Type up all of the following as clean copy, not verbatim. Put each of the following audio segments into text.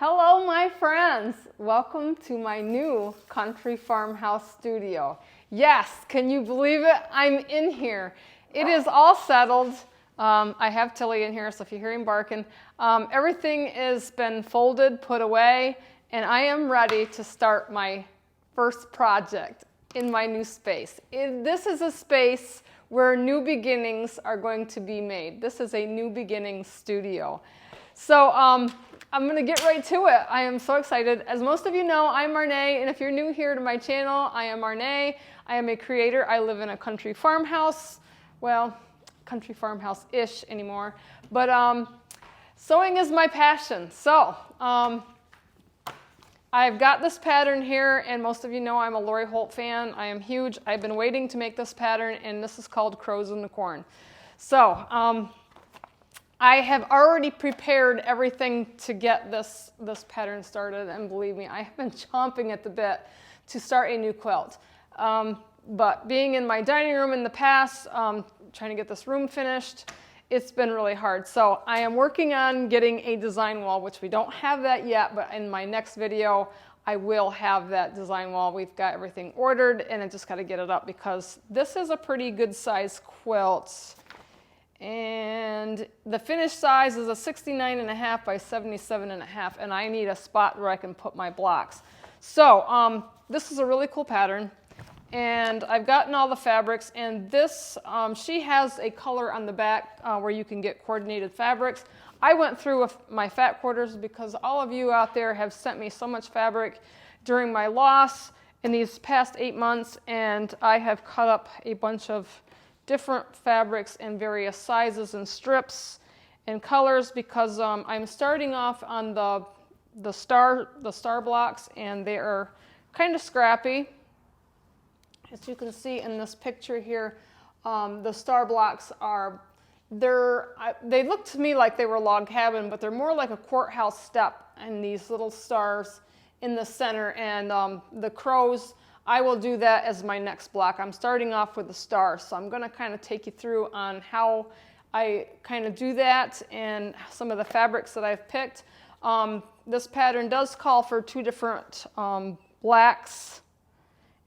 Hello, my friends. Welcome to my new country farmhouse studio. Yes, can you believe it? I'm in here. It is all settled. I have Tilly in here, so if you hear him barking, everything has been folded, put away, and I am ready to start my first project in my new space. This is a space where new beginnings are going to be made. This is a new beginning studio. So I'm going to get right to it. I am so excited. As most of you know, I'm Marnay, and if you're new here to my channel, I am Marnay. I am a creator. I live in a country farmhouse. Well, country farmhouse-ish anymore. But sewing is my passion. So I've got this pattern here, and most of you know I'm a Lori Holt fan. I am huge. I've been waiting to make this pattern, and this is called Crows in the Corn. So I have already prepared everything to get this pattern started, and believe me, I have been chomping at the bit to start a new quilt. But being in my dining room in the past, trying to get this room finished, it's been really hard. So I am working on getting a design wall, which we don't have that yet, but in my next video, I will have that design wall. We've got everything ordered, and I just got to get it up because this is a pretty good size quilt. And the finished size is a 69.5 by 77.5, and I need a spot where I can put my blocks. So this is a really cool pattern, and I've gotten all the fabrics, and this, she has a color on the back where you can get coordinated fabrics. I went through my fat quarters because all of you out there have sent me so much fabric during my loss in these past 8 months, and I have cut up a bunch of different fabrics in various sizes and strips and colors because I'm starting off on the star blocks, and they are kind of scrappy. As you can see in this picture here, the star blocks they look to me like they were log cabin, but they're more like a courthouse step, and these little stars in the center, and the crows, I will do that as my next block. I'm starting off with the stars, so I'm going to kind of take you through on how I kind of do that and some of the fabrics that I've picked. This pattern does call for 2 different blacks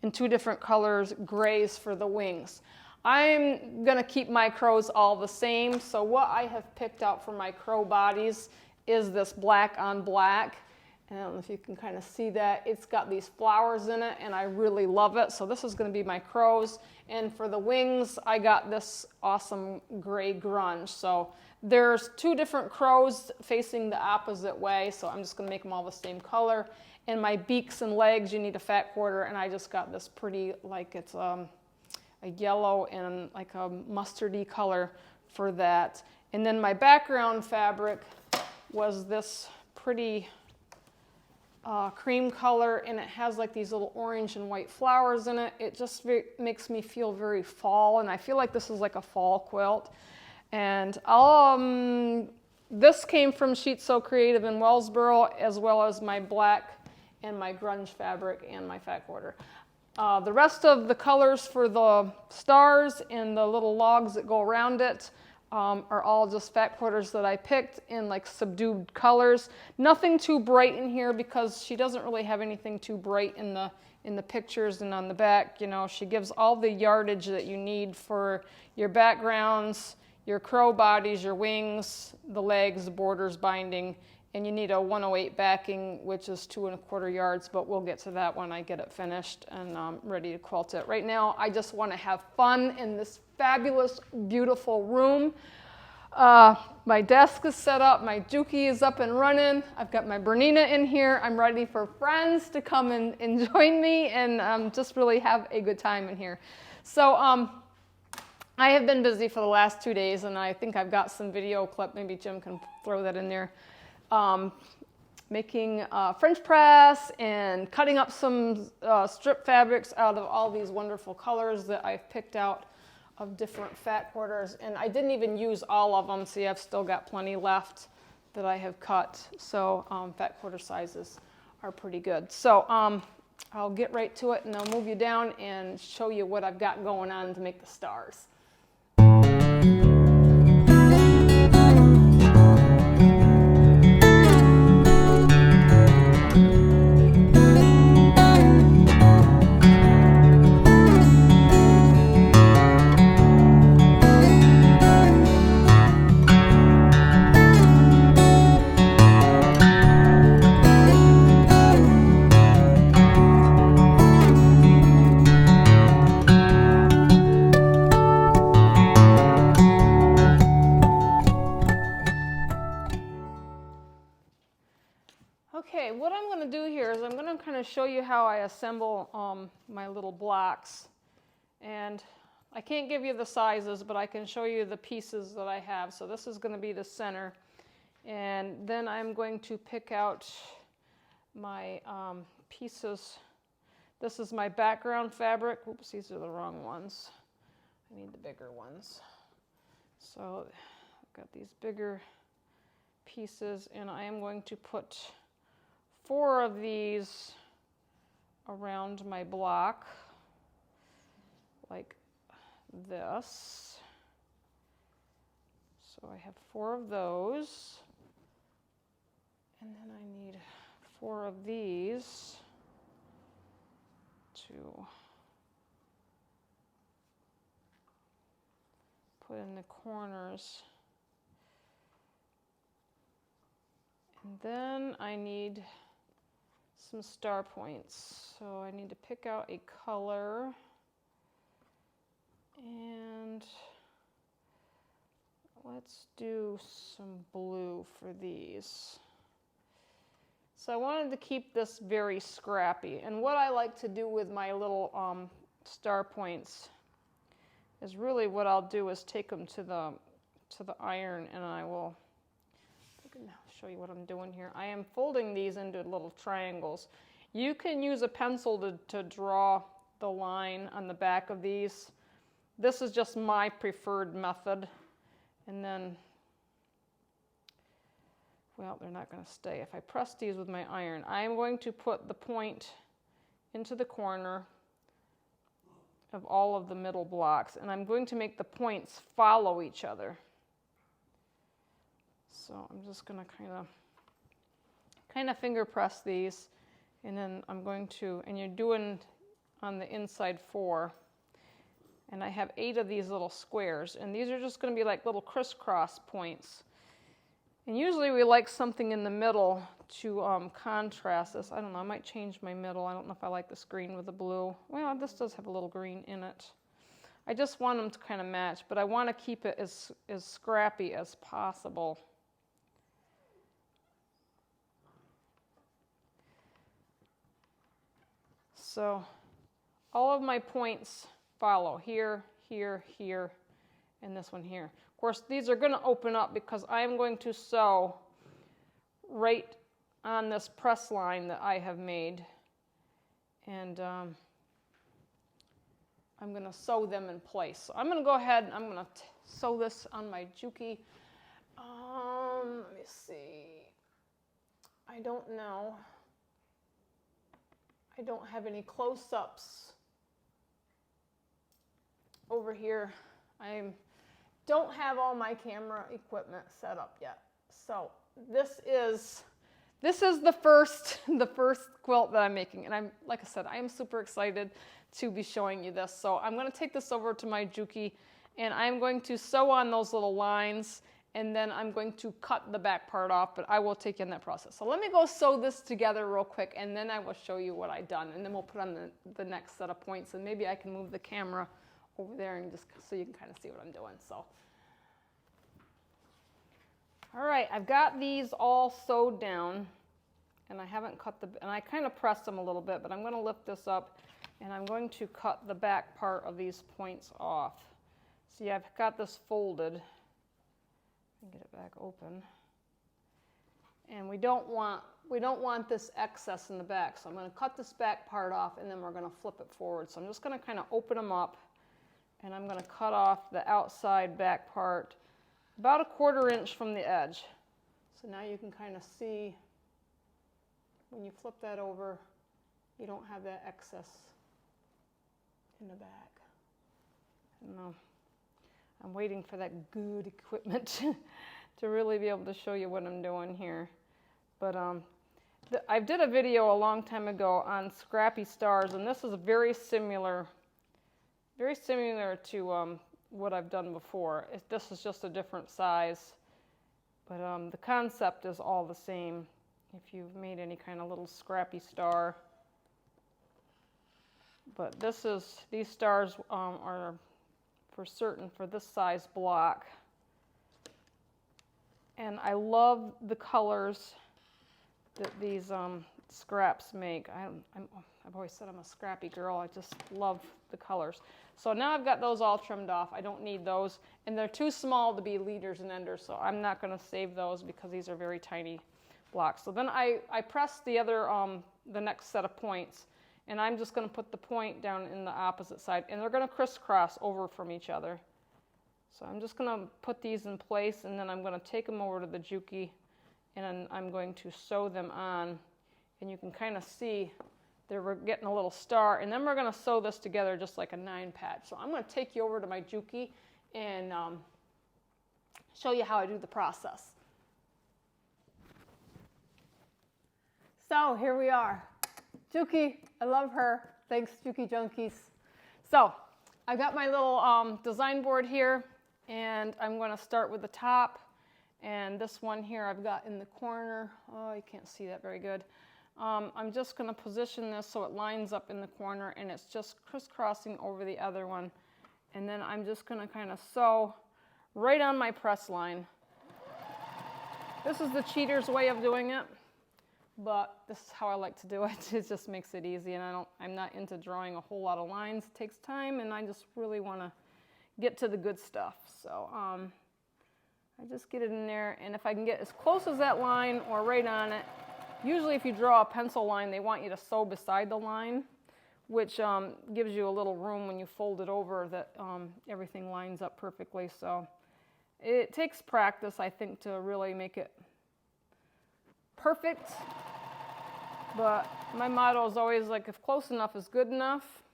and 2 different colors, grays for the wings. I'm going to keep my crows all the same, so what I have picked out for my crow bodies is this black on black. I don't know if you can kind of see that. It's got these flowers in it, and I really love it. So this is going to be my crows. And for the wings, I got this awesome gray grunge. So there's 2 different crows facing the opposite way. So I'm just going to make them all the same color. And my beaks and legs, you need a fat quarter. And I just got this pretty, like it's a yellow and like a mustardy color for that. And then my background fabric was this pretty cream color, and it has like these little orange and white flowers in it. It just makes me feel very fall, and I feel like this is like a fall quilt. And this came from Sheets So Creative in Wellsboro, as well as my black and my grunge fabric and my fat quarter. The rest of the colors for the stars and the little logs that go around it are all just fat quarters that I picked in like subdued colors. Nothing too bright in here because she doesn't really have anything too bright in the pictures and on the back. You know, she gives all the yardage that you need for your backgrounds, your crow bodies, your wings, the legs, the borders, binding, and you need a 108 backing, which is 2 1/4 yards, but we'll get to that when I get it finished and ready to quilt it. Right now, I just want to have fun in this fabulous, beautiful room. My desk is set up, my Juki is up and running. I've got my Bernina in here. I'm ready for friends to come and join me and just really have a good time in here. So I have been busy for the last 2 days, and I think I've got some video clip. Maybe Jim can throw that in there. Making French press and cutting up some strip fabrics out of all these wonderful colors that I've picked out of different fat quarters. And I didn't even use all of them, see, I've still got plenty left that I have cut. So fat quarter sizes are pretty good. So I'll get right to it, and I'll move you down and show you what I've got going on to make the stars. Okay, what I'm going to do here is I'm going to kind of show you how I assemble my little blocks. And I can't give you the sizes, but I can show you the pieces that I have. So this is going to be the center. And then I'm going to pick out my pieces. This is my background fabric. Oops, these are the wrong ones. I need the bigger ones. So I've got these bigger pieces, and I am going to put 4 of these around my block, like this. So I have 4 of those, and then I need 4 of these to put in the corners. And then I need some star points. So I need to pick out a color, and let's do some blue for these. So I wanted to keep this very scrappy. And what I like to do with my little star points is really what I'll do is take them to the iron, and I can show you what I'm doing here. I am folding these into little triangles. You can use a pencil to draw the line on the back of these. This is just my preferred method. And then, well, they're not going to stay. If I press these with my iron, I am going to put the point into the corner of all of the middle blocks, and I'm going to make the points follow each other. So I'm just going to kind of finger press these, and then I'm going to, and you're doing on the inside 4, and I have 8 of these little squares, and these are just going to be like little crisscross points. And usually we like something in the middle to contrast this. I don't know, I might change my middle. I don't know if I like this green with the blue. Well, this does have a little green in it. I just want them to kind of match, but I want to keep it as scrappy as possible. So all of my points follow here, here, here, and this one here. Of course, these are going to open up because I am going to sew right on this press line that I have made. And I'm going to sew them in place. So I'm going to go ahead and I'm going to sew this on my Juki. Let me see. I don't know. I don't have any close-ups over here. I don't have all my camera equipment set up yet. So this is the first quilt that I'm making, and like I said, I am super excited to be showing you this. So I'm going to take this over to my Juki, and I'm going to sew on those little lines, and then I'm going to cut the back part off, but I will take you in that process. So let me go sew this together real quick, and then I will show you what I've done, and then we'll put on the next set of points, and maybe I can move the camera over there and just so you can kind of see what I'm doing. So, all right, I've got these all sewed down, and I haven't cut and I kind of pressed them a little bit, but I'm going to lift this up, and I'm going to cut the back part of these points off. See, I've got this folded. Get it back open, and we don't want this excess in the back, so I'm going to cut this back part off, and then we're going to flip it forward. So I'm just going to kind of open them up, and I'm going to cut off the outside back part about 1/4 inch from the edge. So now you can kind of see when you flip that over, you don't have that excess in the back. And I'm waiting for that good equipment to really be able to show you what I'm doing here. But I did a video a long time ago on scrappy stars, and this is very similar to what I've done before. This is just a different size, but the concept is all the same. If you've made any kind of little scrappy star, but these stars are for certain for this size block. And I love the colors that these scraps make. I've always said I'm a scrappy girl. I just love the colors. So now I've got those all trimmed off. I don't need those. And they're too small to be leaders and enders, so I'm not going to save those because these are very tiny blocks. So then I press the other, the next set of points, and I'm just going to put the point down in the opposite side, and they're going to crisscross over from each other. So I'm just going to put these in place, and then I'm going to take them over to the Juki, and I'm going to sew them on, and you can kind of see we're getting a little star, and then we're going to sew this together just like a 9-patch. So I'm going to take you over to my Juki and show you how I do the process. So here we are. Juki, I love her. Thanks, Juki Junkies. So I've got my little design board here, and I'm going to start with the top. And this one here I've got in the corner. Oh, you can't see that very good. I'm just going to position this so it lines up in the corner, and it's just crisscrossing over the other one. And then I'm just going to kind of sew right on my press line. This is the cheater's way of doing it, but this is how I like to do it. It just makes it easy, and I'm not into drawing a whole lot of lines. It takes time, and I just really want to get to the good stuff. So I just get it in there, and if I can get as close as that line or right on it. Usually if you draw a pencil line, they want you to sew beside the line, which gives you a little room when you fold it over that everything lines up perfectly. So it takes practice, I think, to really make it perfect. But my motto is always like, if close enough is good enough.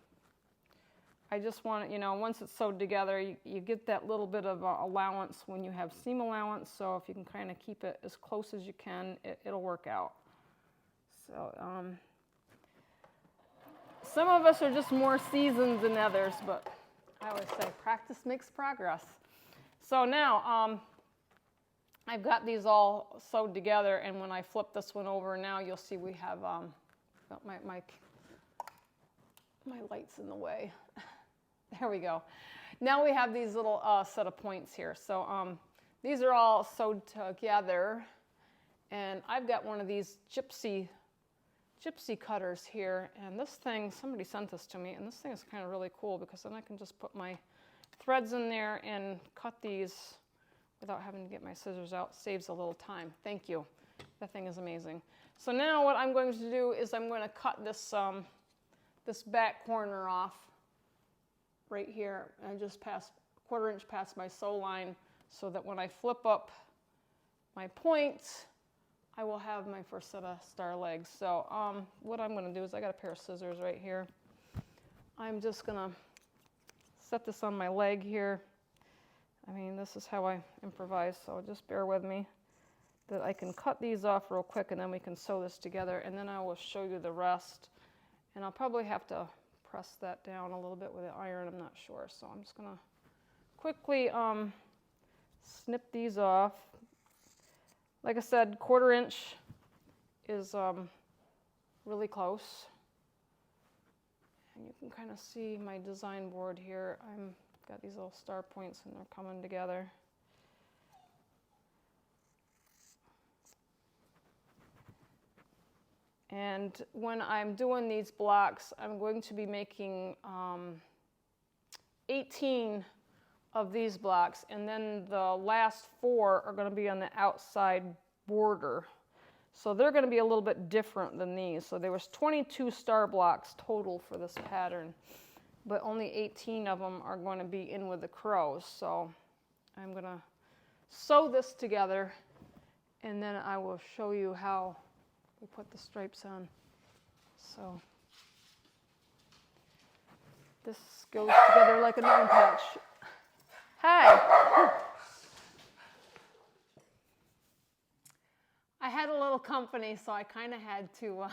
I just want it, once it's sewed together, you get that little bit of allowance when you have seam allowance. So if you can kind of keep it as close as you can, it'll work out. So some of us are just more seasoned than others, but I always say practice makes progress. So now I've got these all sewed together, and when I flip this one over now, you'll see we have my light's in the way. There we go. Now we have these little set of points here. So these are all sewed together, and I've got one of these gypsy cutters here, and this thing, somebody sent this to me, and this thing is kind of really cool because then I can just put my threads in there and cut these without having to get my scissors out. Saves a little time. Thank you. That thing is amazing. So now what I'm going to do is I'm going to cut this this back corner off right here, and just pass 1/4 inch past my sew line so that when I flip up my points, I will have my first set of star legs. So what I'm going to do is I got a pair of scissors right here. I'm just going to set this on my leg here. I mean, this is how I improvise, so just bear with me that I can cut these off real quick, and then we can sew this together, and then I will show you the rest. And I'll probably have to press that down a little bit with the iron, I'm not sure. So I'm just going to quickly snip these off. Like I said, 1/4 inch is really close. And you can kind of see my design board here. I've got these little star points, and they're coming together. And when I'm doing these blocks, I'm going to be making 18 of these blocks, and then the last 4 are going to be on the outside border. So they're going to be a little bit different than these. So there was 22 star blocks total for this pattern, but only 18 of them are going to be in with the crows. So I'm going to sew this together, and then I will show you how we put the stripes on. So this goes together like a 9-patch. Hey! I had a little company, so I kind of had to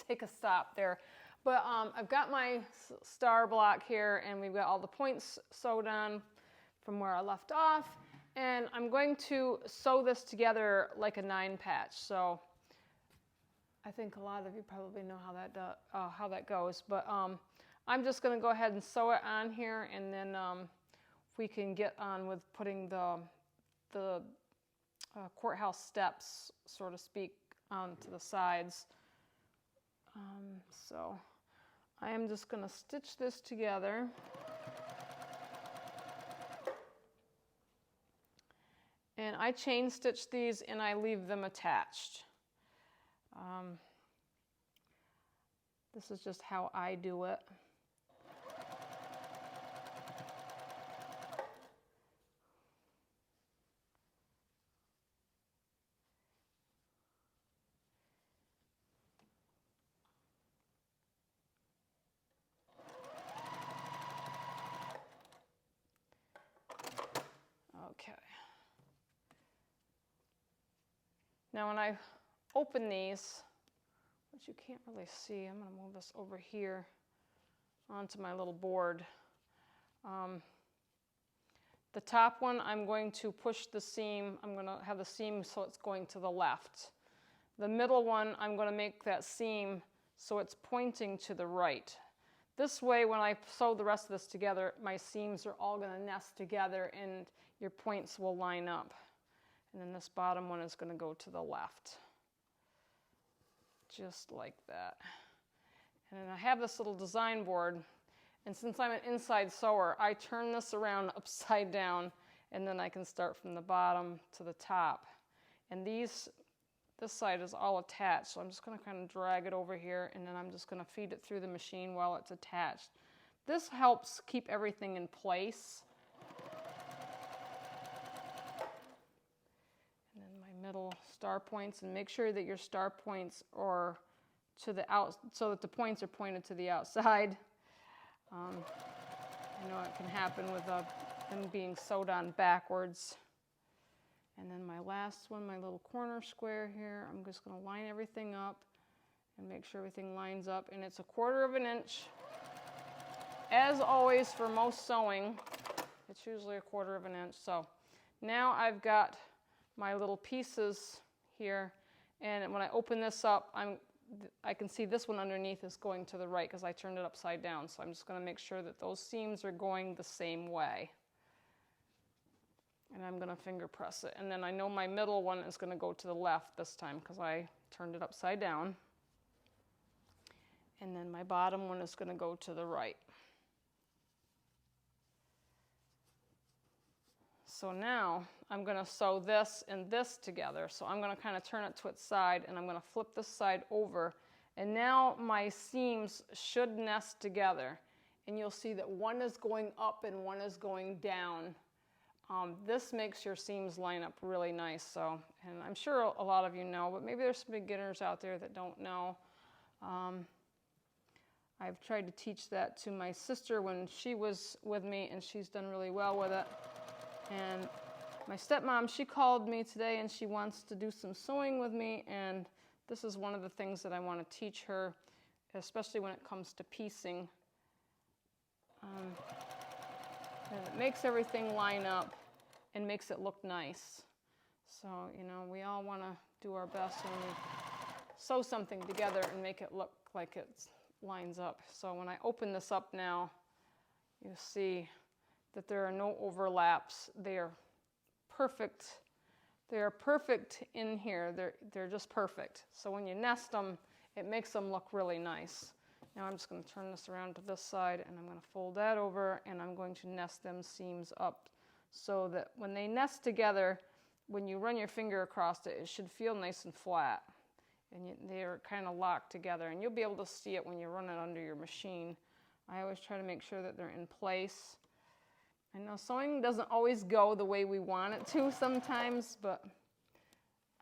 take a stop there. But I've got my star block here, and we've got all the points sewed on from where I left off. And I'm going to sew this together like a 9-patch. So I think a lot of you probably know how that goes. But I'm just going to go ahead and sew it on here, and then we can get on with putting the courthouse steps, so to speak, to the sides. So I am just going to stitch this together. And I chain stitch these and I leave them attached. This is just how I do it. Okay. Now when I open these, which you can't really see, I'm going to move this over here onto my little board. The top one, I'm going to push the seam. I'm going to have the seam so it's going to the left. The middle one, I'm going to make that seam so it's pointing to the right. This way, when I sew the rest of this together, my seams are all going to nest together and your points will line up. And then this bottom one is going to go to the left. Just like that. And then I have this little design board, and since I'm an inside sewer, I turn this around upside down, and then I can start from the bottom to the top. And this side is all attached, so I'm just going to kind of drag it over here, and then I'm just going to feed it through the machine while it's attached. This helps keep everything in place. And then my middle star points, and make sure that your star points are to the out, so that the points are pointed to the outside. I know it can happen with them being sewed on backwards. And then my last one, my little corner square here, I'm just going to line everything up and make sure everything lines up. And it's 1/4 of an inch. As always, for most sewing, it's usually 1/4 of an inch. So now I've got my little pieces here, and when I open this up, I can see this one underneath is going to the right because I turned it upside down. So I'm just going to make sure that those seams are going the same way. And I'm going to finger press it. And then I know my middle one is going to go to the left this time because I turned it upside down. And then my bottom one is going to go to the right. So now I'm going to sew this and this together. So I'm going to kind of turn it to its side, and I'm going to flip this side over. And now my seams should nest together. And you'll see that one is going up and one is going down. This makes your seams line up really nice. So, and I'm sure a lot of you know, but maybe there's some beginners out there that don't know. I've tried to teach that to my sister when she was with me, and she's done really well with it. And my stepmom, she called me today and she wants to do some sewing with me, and this is one of the things that I want to teach her, especially when it comes to piecing. And it makes everything line up and makes it look nice. So, you know, we all want to do our best when we sew something together and make it look like it lines up. So when I open this up now, you see that there are no overlaps. They are perfect. They are perfect in here. They're just perfect. So when you nest them, it makes them look really nice. Now I'm just going to turn this around to this side, and I'm going to fold that over, and I'm going to nest them seams up so that when they nest together, when you run your finger across it, it should feel nice and flat. And they're kind of locked together, and you'll be able to see it when you run it under your machine. I always try to make sure that they're in place. I know sewing doesn't always go the way we want it to sometimes, but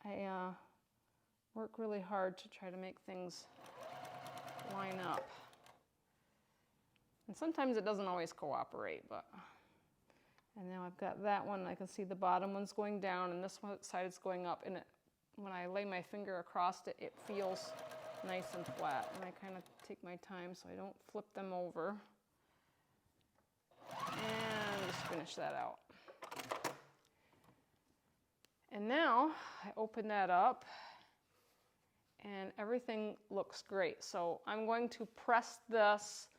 I work really hard to try to make things line up. And sometimes it doesn't always cooperate, but... And now I've got that one. I can see the bottom one's going down, and this one side is going up. And when I lay my finger across it, it feels nice and flat. And I kind of take my time so I don't flip them over. And just finish that out. And now I open that up, and everything looks great. So I'm going to press this,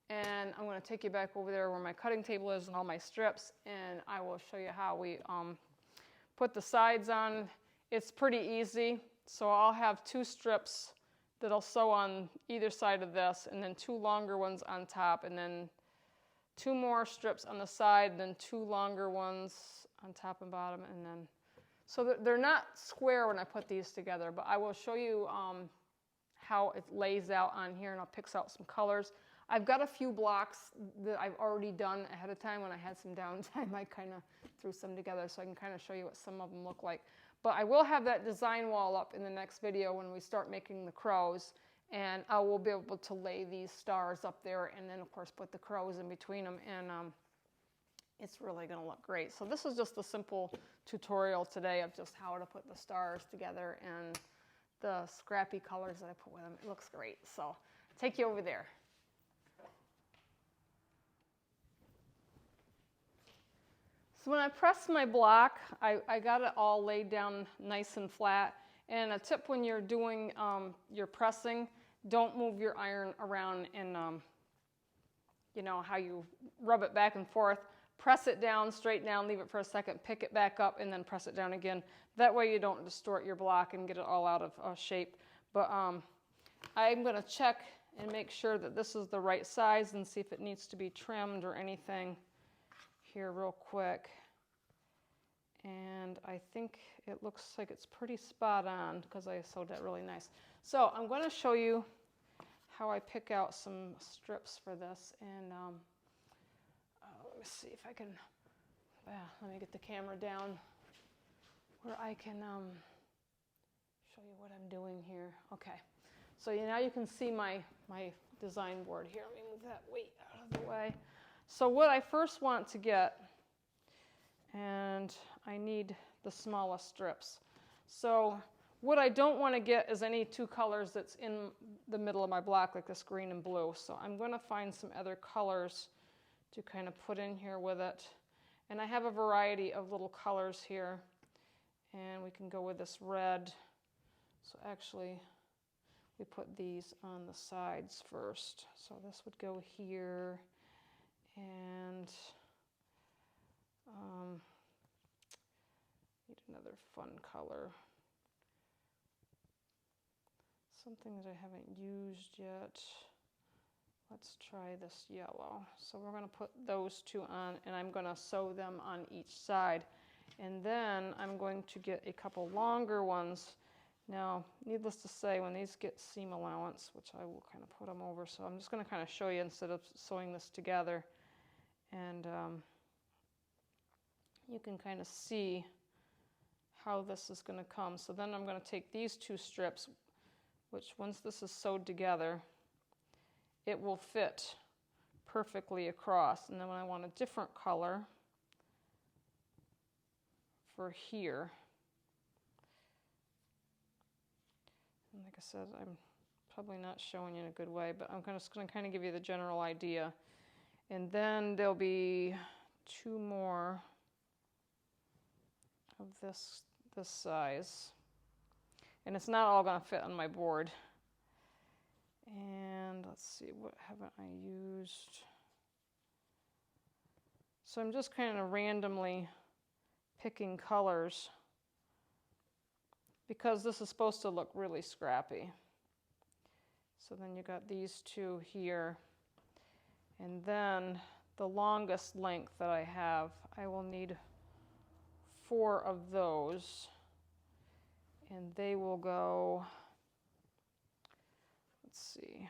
and I'm going to take you back over there where my cutting table is and all my strips, and I will show you how we put the sides on. It's pretty easy. So I'll have 2 strips that I'll sew on either side of this, and then 2 longer ones on top, and then 2 more strips on the side, and then 2 longer ones on top and bottom, and then, so they're not square when I put these together, but I will show you how it lays out on here, and I'll pick out some colors. I've got a few blocks that I've already done ahead of time. When I had some downtime, I kind of threw some together so I can kind of show you what some of them look like. But I will have that design wall up in the next video when we start making the crows, and I will be able to lay these stars up there, and then of course put the crows in between them, and it's really going to look great. So this is just a simple tutorial today of just how to put the stars together and the scrappy colors that I put with them. It looks great. So I'll take you over there. So when I press my block, I got it all laid down nice and flat. And a tip when you're doing your pressing, don't move your iron around in, you know, how you rub it back and forth. Press it down, straight down, leave it for a second, pick it back up, and then press it down again. That way you don't distort your block and get it all out of shape. But I'm going to check and make sure that this is the right size and see if it needs to be trimmed or anything here real quick. And I think it looks like it's pretty spot on because I sewed that really nice. So I'm going to show you how I pick out some strips for this. And let me see if I can, let me get the camera down where I can show you what I'm doing here. Okay, so now you can see my design board here. Let me move that weight out of the way. So what I first want to get, and I need the smallest strips. So what I don't want to get is any 2 colors that's in the middle of my block, like this green and blue. So I'm going to find some other colors to kind of put in here with it. And I have a variety of little colors here. And we can go with this red. So actually, we put these on the sides first. So this would go here. And need another fun color. Something that I haven't used yet. Let's try this yellow. So we're going to put those 2 on, and I'm going to sew them on each side. And then I'm going to get a couple longer ones. Now, needless to say, when these get seam allowance, which I will kind of put them over, so I'm just going to kind of show you instead of sewing this together. And you can kind of see how this is going to come. So then I'm going to take these 2 strips, which once this is sewed together, it will fit perfectly across. And then when I want a different color for here, and like I said, I'm probably not showing you in a good way, but I'm just going to kind of give you the general idea. And then there'll be 2 more of this size. And it's not all going to fit on my board. And let's see, what haven't I used? So I'm just kind of randomly picking colors because this is supposed to look really scrappy. So then you got these 2 here. And then the longest length that I have, I will need 4 of those. And they will go, let's see.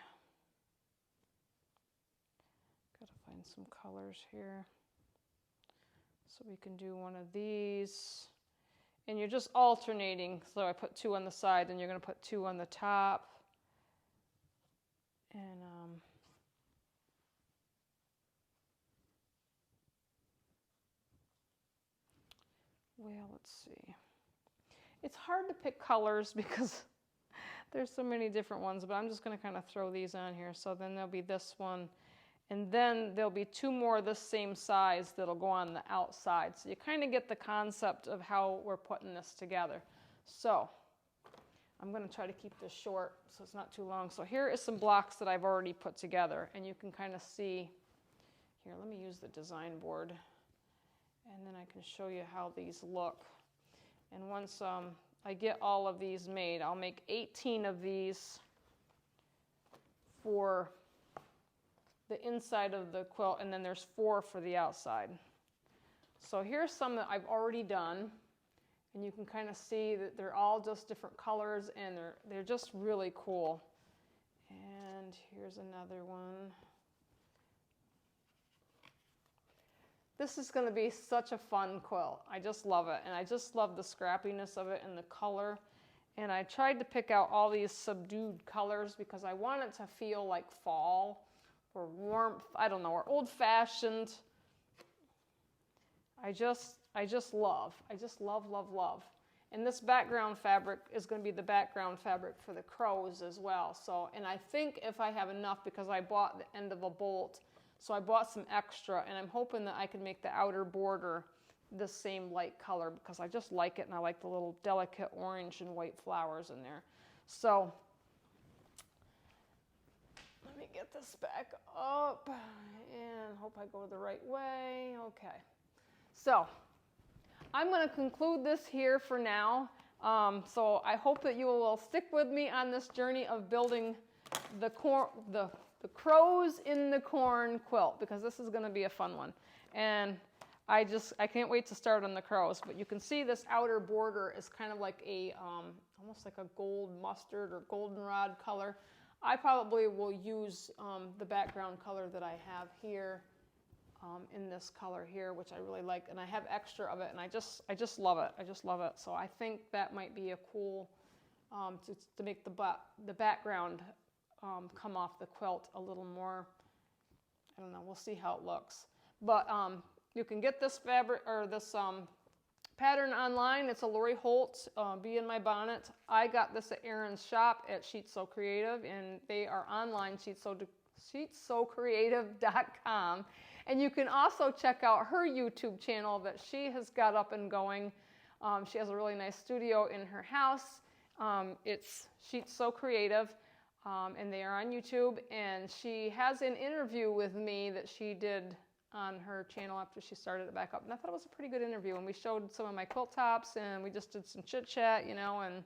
Gotta find some colors here. So we can do one of these. And you're just alternating. So I put 2 on the side, then you're going to put 2 on the top. And well, let's see. It's hard to pick colors because there's so many different ones, but I'm just going to kind of throw these on here. So then there'll be this one, and then there'll be 2 more this same size that'll go on the outside. So you kind of get the concept of how we're putting this together. So I'm going to try to keep this short so it's not too long. So here is some blocks that I've already put together, and you can kind of see here. Let me use the design board, and then I can show you how these look. And once I get all of these made. I'll make 18 of these for the inside of the quilt, and then there's 4 for the outside. So here's some that I've already done, and you can kind of see that they're all just different colors, and they're just really cool. And here's another one. This is going to be such a fun quilt. I just love it, and I just love the scrappiness of it and the color. And I tried to pick out all these subdued colors because I want it to feel like fall or warmth, I don't know, or old-fashioned. I just love, love. And this background fabric is going to be the background fabric for the crows as well. So, and I think if I have enough, because I bought the end of a bolt, so I bought some extra, and I'm hoping that I can make the outer border the same light color because I just like it, and I like the little delicate orange and white flowers in there. So let me get this back up and hope I go the right way. Okay. So I'm going to conclude this here for now. So I hope that you will stick with me on this journey of building the crows in the corn quilt, because this is going to be a fun one. And I can't wait to start on the crows. But you can see this outer border is kind of like a, almost like a gold mustard or goldenrod color. I probably will use the background color that I have here in this color here, which I really like. And I have extra of it, and I just love it. I just love it. So I think that might be a cool, to make the background come off the quilt a little more. I don't know, we'll see how it looks. But you can get this fabric or this pattern online. It's a Lori Holt, Be in My Bonnet. I got this at Erin's shop at Sheets So Creative, and they are online, sheetsocreative.com. And you can also check out her YouTube channel that she has got up and going. She has a really nice studio in her house. It's Sheets So Creative. And they are on YouTube, and she has an interview with me that she did on her channel after she started it back up. And I thought it was a pretty good interview, and we showed some of my quilt tops, and we just did some chit chat, you know, and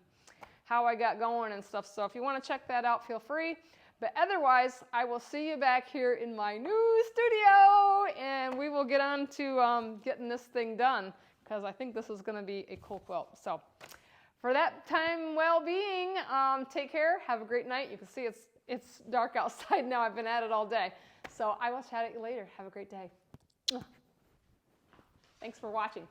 how I got going and stuff. So if you want to check that out, feel free. But otherwise, I will see you back here in my new studio, and we will get on to getting this thing done, because I think this is going to be a cool quilt. So for that time well-being, take care, have a great night. You can see it's dark outside now. I've been at it all day. So I will chat at you later. Have a great day. Thanks for watching.